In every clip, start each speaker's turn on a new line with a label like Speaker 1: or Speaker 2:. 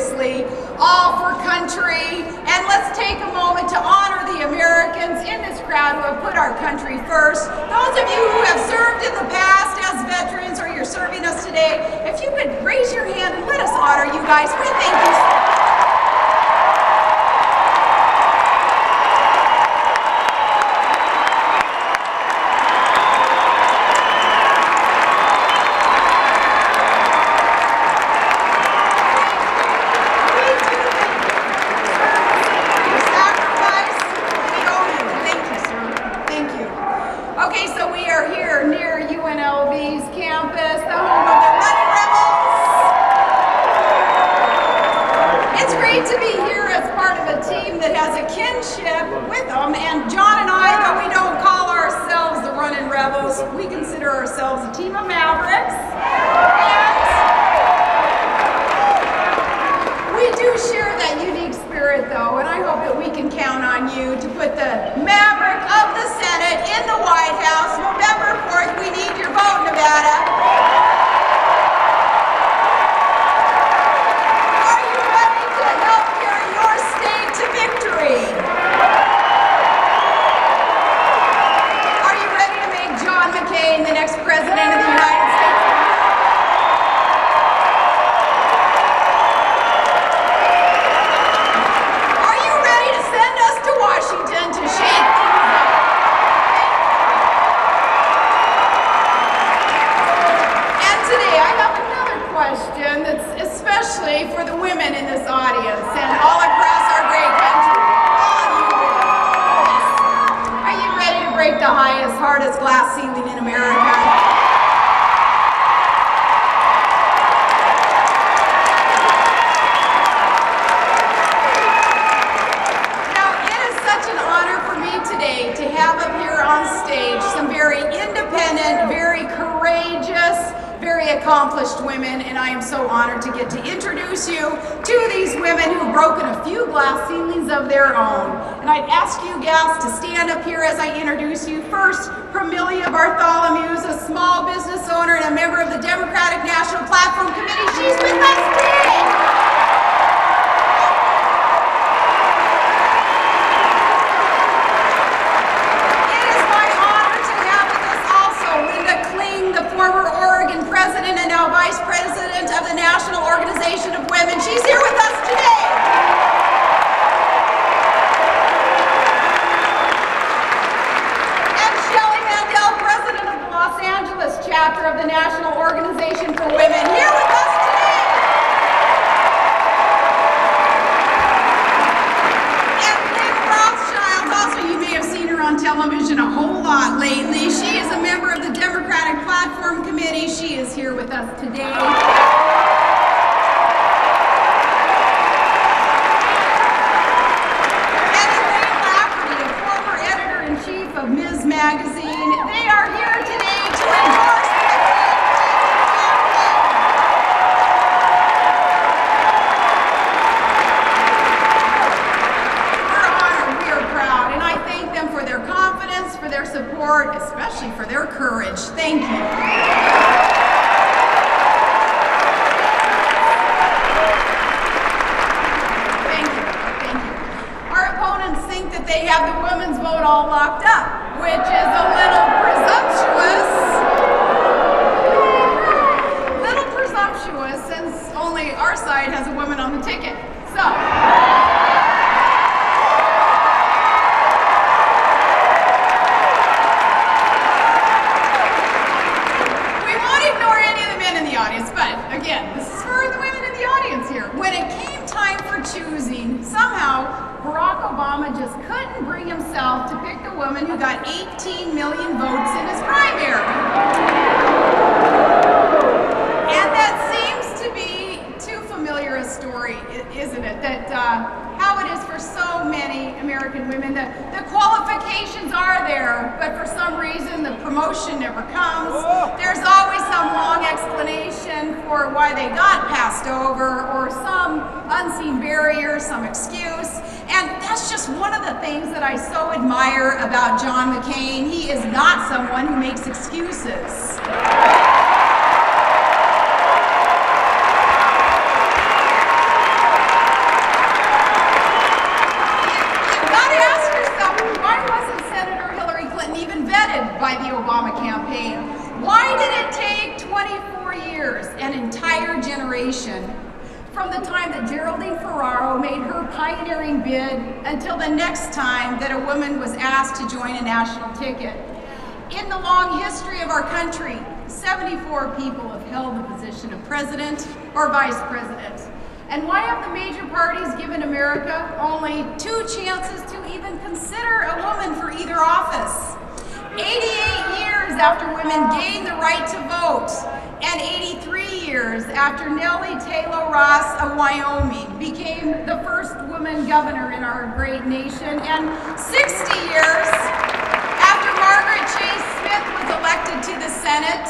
Speaker 1: seriously, all for country. And let's take a moment to honor the Americans in this crowd who have put our country first. Those of you who have served in the past as veterans or you're serving us today, if you could raise your hand and let us honor you guys. We thank you so much. We consider ourselves a team of mavericks, and we do share that unique spirit though, and I hope that we can count on you to put the maverick of the Senate in the White House. November 4th, we need your vote, Nevada. Are you ready to help carry your state to victory? The next president of the United States. Are you ready to send us to Washington to shake things up? And today I have another question that's especially for the women in this audience and all across our great country. All you women. Are you ready to break the highest, hardest glass ceiling in America? Now, it is such an honor for me today to have up here on stage some very independent, very courageous, very accomplished women, and I am so honored to get to introduce you to these women who've broken a few glass ceilings of their own. And I'd ask you gals to stand up here as I introduce you. First, Promilia Bartholomew is a small business owner and a member of the Democratic National Platform Committee. She's with us today. Former Oregon president and now vice president of the National Organization of Women. She's here with us today. And Shelley Mandel, president of the Los Angeles chapter of the National Organization for Women, here with us today. And Lynn Rothschild, also you may have seen her on television a whole lot lately. She is a member of the Democratic Platform Committee. She is here with us today. And Elaine Lafferty, a former editor-in-chief of Ms. Magazine. They are here today to endorse the We're honored, we are proud, and I thank them for their confidence, for their support, especially for their courage. Thank you. They have the women's vote all locked up, which is a little presumptuous since only our side has a woman on the ticket. So, we won't ignore any of the men in the audience, but again, this is for the women in the audience here. When it came time for choosing, somehow Barack Obama just couldn't bring himself to pick the woman who got 18 million votes in his primary. And that seems to be too familiar a story, isn't it? That how it is for so many American women. The qualifications are there, but for some reason the promotion never comes. There's always some long explanation for why they got passed over, or some unseen barrier, some excuse. And that's just one of the things that I so admire about John McCain. He is not someone who makes excuses. by the Obama campaign. Why did it take 24 years, an entire generation, from the time that Geraldine Ferraro made her pioneering bid until the next time that a woman was asked to join a national ticket? In the long history of our country, 74 people have held the position of president or vice president. And why have the major parties given America only 2 chances to even consider a woman for either office? 88 years after women gained the right to vote, and 83 years after Nellie Taylor Ross of Wyoming became the first woman governor in our great nation, and 60 years after Margaret Chase Smith was elected to the Senate,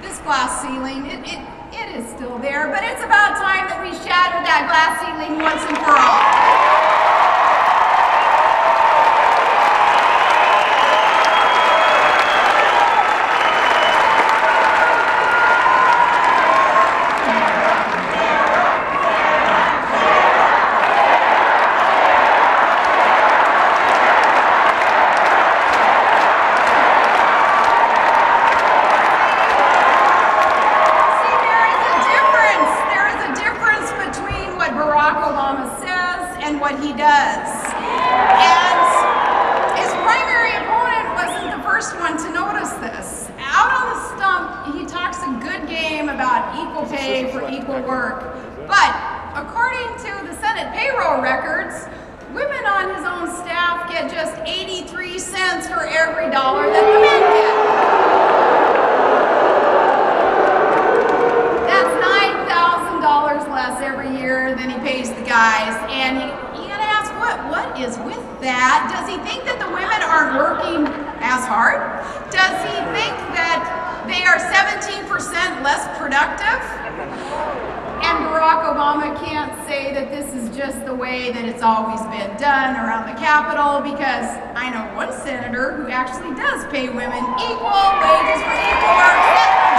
Speaker 1: this glass ceiling, it is still there, but it's about time that we shatter that glass ceiling once and for all. What he does. And his primary opponent wasn't the first one to notice this. Out on the stump, he talks a good game about equal pay for equal work. But according to the Senate payroll records, women on his own staff get just 83 cents for every dollar that the men get. That's $9,000 less every year than he pays the guys. And what is with that? Does he think that the women aren't working as hard? Does he think that they are 17% less productive? And Barack Obama can't say that this is just the way that it's always been done around the Capitol, because I know one senator who actually does pay women equal wages for equal work.